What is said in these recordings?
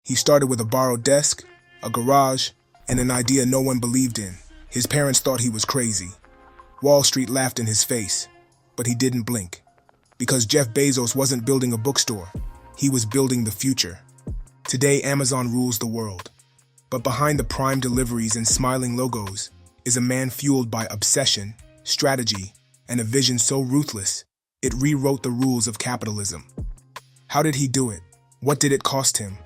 He started with a borrowed desk, a garage, and an idea no one believed in. His parents thought he was crazy. Wall Street laughed in his face, but he didn't blink. Because Jeff Bezos wasn't building a bookstore, he was building the future. Today, Amazon rules the world. But behind the prime deliveries and smiling logos is a man fueled by obsession, strategy, and a vision so ruthless, it rewrote the rules of capitalism. How did he do it? What did it cost him?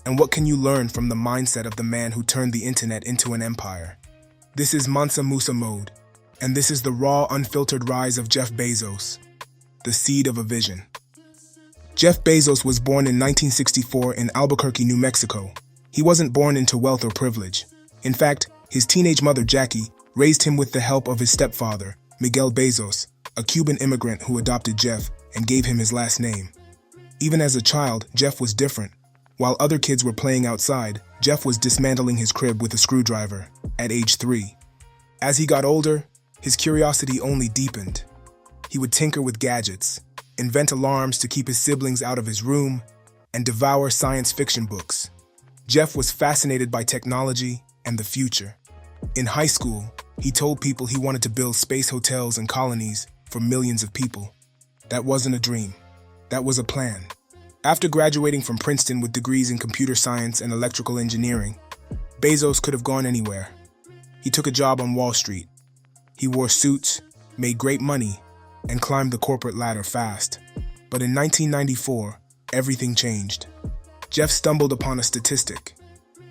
And what can you learn from the mindset of the man who turned the internet into an empire? This is Mansa Musa Mode, and this is the raw, unfiltered rise of Jeff Bezos, the seed of a vision. Jeff Bezos was born in 1964 in Albuquerque, New Mexico. He wasn't born into wealth or privilege. In fact, his teenage mother, Jackie, raised him with the help of his stepfather, Miguel Bezos, a Cuban immigrant who adopted Jeff and gave him his last name. Even as a child, Jeff was different. While other kids were playing outside, Jeff was dismantling his crib with a screwdriver at age 3. As he got older, his curiosity only deepened. He would tinker with gadgets, invent alarms to keep his siblings out of his room, and devour science fiction books. Jeff was fascinated by technology and the future. In high school, he told people he wanted to build space hotels and colonies for millions of people. That wasn't a dream. That was a plan. After graduating from Princeton with degrees in computer science and electrical engineering, Bezos could have gone anywhere. He took a job on Wall Street. He wore suits, made great money, and climbed the corporate ladder fast. But in 1994, everything changed. Jeff stumbled upon a statistic.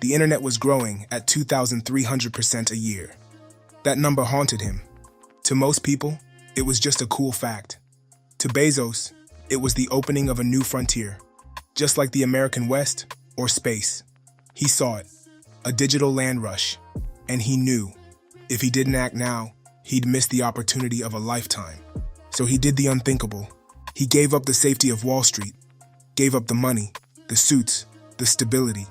The internet was growing at 2,300% a year. That number haunted him. To most people, it was just a cool fact. To Bezos, it was the opening of a new frontier, just like the American West or space. He saw it, a digital land rush, and he knew if he didn't act now, he'd miss the opportunity of a lifetime. So he did the unthinkable. He gave up the safety of Wall Street, gave up the money, the suits, the stability.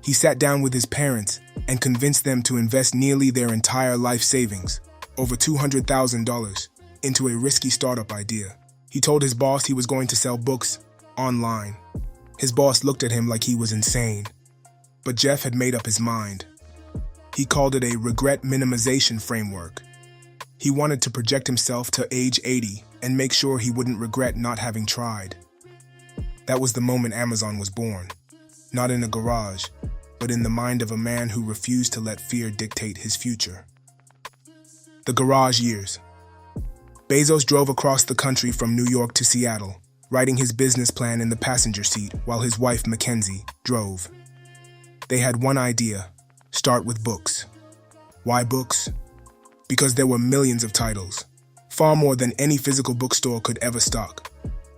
He sat down with his parents and convinced them to invest nearly their entire life savings, over $200,000, into a risky startup idea. He told his boss he was going to sell books online. His boss looked at him like he was insane. But Jeff had made up his mind. He called it a regret minimization framework. He wanted to project himself to age 80 and make sure he wouldn't regret not having tried. That was the moment Amazon was born. Not in a garage, but in the mind of a man who refused to let fear dictate his future. The garage years. Bezos drove across the country from New York to Seattle, writing his business plan in the passenger seat while his wife, Mackenzie, drove. They had one idea: start with books. Why books? Because there were millions of titles, far more than any physical bookstore could ever stock.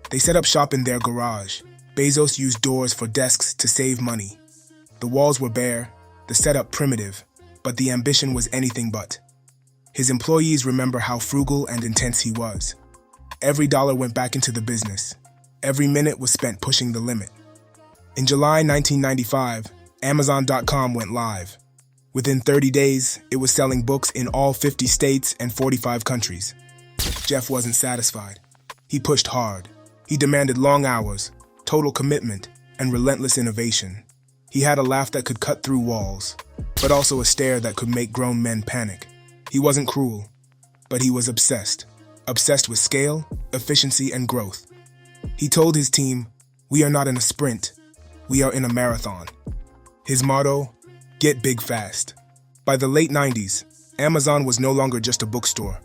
They set up shop in their garage. Bezos used doors for desks to save money. The walls were bare, the setup primitive, but the ambition was anything but. His employees remember how frugal and intense he was. Every dollar went back into the business. Every minute was spent pushing the limit. In July 1995, Amazon.com went live. Within 30 days, it was selling books in all 50 states and 45 countries. Jeff wasn't satisfied. He pushed hard. He demanded long hours, total commitment, and relentless innovation. He had a laugh that could cut through walls, but also a stare that could make grown men panic. He wasn't cruel, but he was obsessed. Obsessed with scale, efficiency, and growth. He told his team, "We are not in a sprint, we are in a marathon." His motto, "Get big fast." By the late 90s, Amazon was no longer just a bookstore.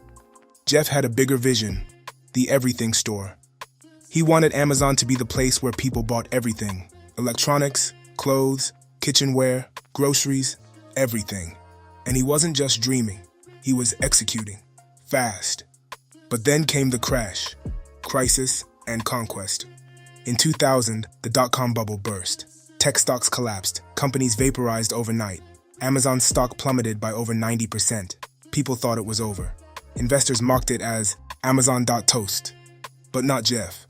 Jeff had a bigger vision, the everything store. He wanted Amazon to be the place where people bought everything: electronics, clothes, kitchenware, groceries, everything. And he wasn't just dreaming. He was executing, fast. But then came the crash, crisis, and conquest. In 2000, the dot-com bubble burst. Tech stocks collapsed, companies vaporized overnight. Amazon's stock plummeted by over 90%. People thought it was over. Investors mocked it as Amazon.toast. But not Jeff.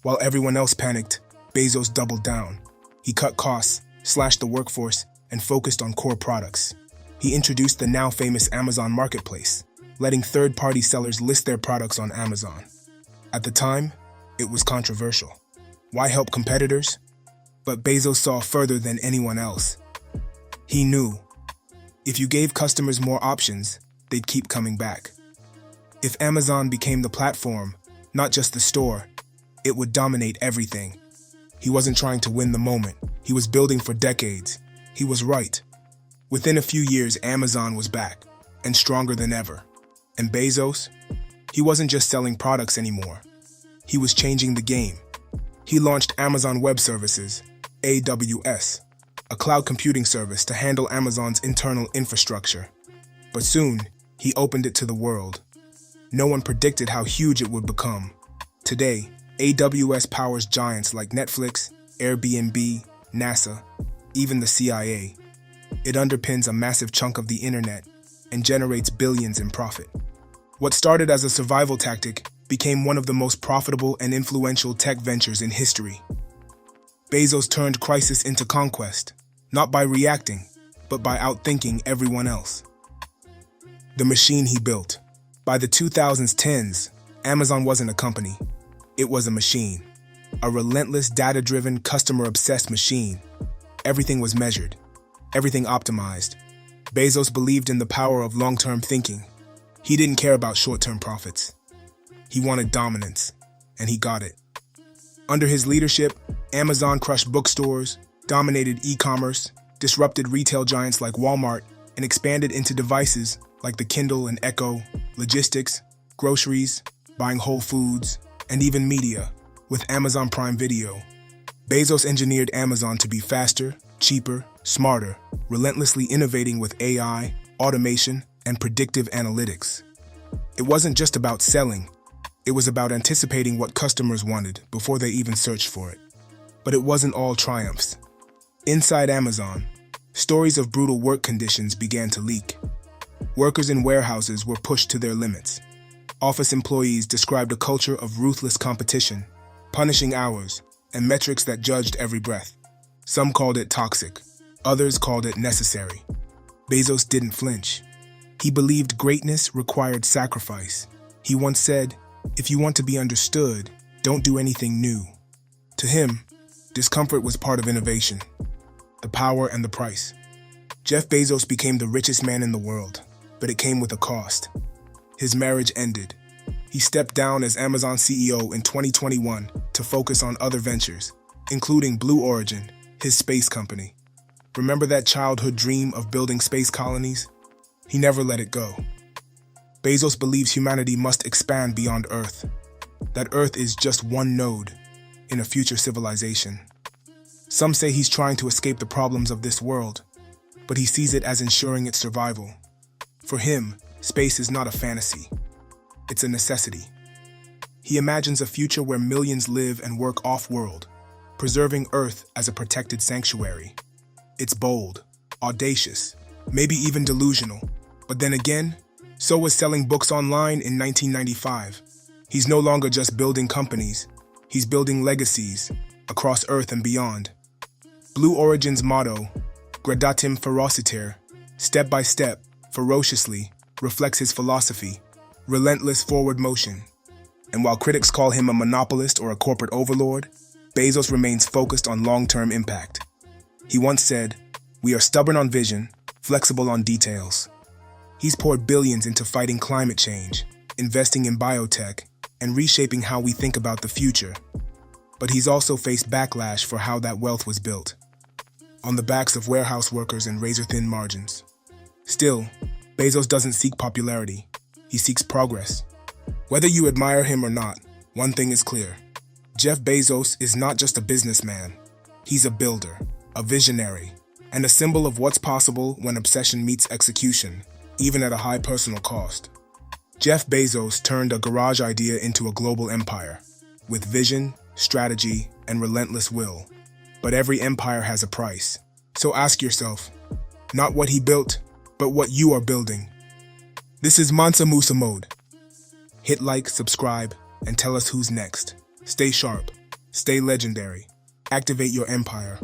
While everyone else panicked, Bezos doubled down. He cut costs, slashed the workforce, and focused on core products. He introduced the now famous Amazon Marketplace, letting third-party sellers list their products on Amazon. At the time, it was controversial. Why help competitors? But Bezos saw further than anyone else. He knew if you gave customers more options, they'd keep coming back. If Amazon became the platform, not just the store, it would dominate everything. He wasn't trying to win the moment. He was building for decades. He was right. Within a few years, Amazon was back, and stronger than ever. And Bezos? He wasn't just selling products anymore. He was changing the game. He launched Amazon Web Services, AWS, a cloud computing service to handle Amazon's internal infrastructure. But soon, he opened it to the world. No one predicted how huge it would become. Today, AWS powers giants like Netflix, Airbnb, NASA, even the CIA. It underpins a massive chunk of the internet and generates billions in profit. What started as a survival tactic became one of the most profitable and influential tech ventures in history. Bezos turned crisis into conquest, not by reacting, but by outthinking everyone else. The machine he built. By the 2010s, Amazon wasn't a company. It was a machine. A relentless, data-driven, customer-obsessed machine. Everything was measured. Everything optimized. Bezos believed in the power of long-term thinking. He didn't care about short-term profits. He wanted dominance, and he got it. Under his leadership, Amazon crushed bookstores, dominated e-commerce, disrupted retail giants like Walmart, and expanded into devices like the Kindle and Echo, logistics, groceries, buying Whole Foods, and even media, with Amazon Prime Video. Bezos engineered Amazon to be faster, cheaper, smarter, relentlessly innovating with AI, automation, and predictive analytics. It wasn't just about selling. It was about anticipating what customers wanted before they even searched for it. But it wasn't all triumphs. Inside Amazon, stories of brutal work conditions began to leak. Workers in warehouses were pushed to their limits. Office employees described a culture of ruthless competition, punishing hours, and metrics that judged every breath. Some called it toxic. Others called it necessary. Bezos didn't flinch. He believed greatness required sacrifice. He once said, "If you want to be understood, don't do anything new." To him, discomfort was part of innovation, the power and the price. Jeff Bezos became the richest man in the world, but it came with a cost. His marriage ended. He stepped down as Amazon CEO in 2021 to focus on other ventures, including Blue Origin, his space company. Remember that childhood dream of building space colonies? He never let it go. Bezos believes humanity must expand beyond Earth, that Earth is just one node in a future civilization. Some say he's trying to escape the problems of this world, but he sees it as ensuring its survival. For him, space is not a fantasy. It's a necessity. He imagines a future where millions live and work off-world, preserving Earth as a protected sanctuary. It's bold, audacious, maybe even delusional. But then again, so was selling books online in 1995. He's no longer just building companies. He's building legacies across Earth and beyond. Blue Origin's motto, Gradatim ferociter, step by step, ferociously, reflects his philosophy, relentless forward motion. And while critics call him a monopolist or a corporate overlord, Bezos remains focused on long-term impact. He once said, "We are stubborn on vision, flexible on details." He's poured billions into fighting climate change, investing in biotech, and reshaping how we think about the future. But he's also faced backlash for how that wealth was built, on the backs of warehouse workers and razor-thin margins. Still, Bezos doesn't seek popularity. He seeks progress. Whether you admire him or not, one thing is clear. Jeff Bezos is not just a businessman. He's a builder, a visionary, and a symbol of what's possible when obsession meets execution, even at a high personal cost. Jeff Bezos turned a garage idea into a global empire, with vision, strategy, and relentless will. But every empire has a price. So ask yourself, not what he built, but what you are building. This is Mansa Musa Mode. Hit like, subscribe, and tell us who's next. Stay sharp, stay legendary, activate your empire.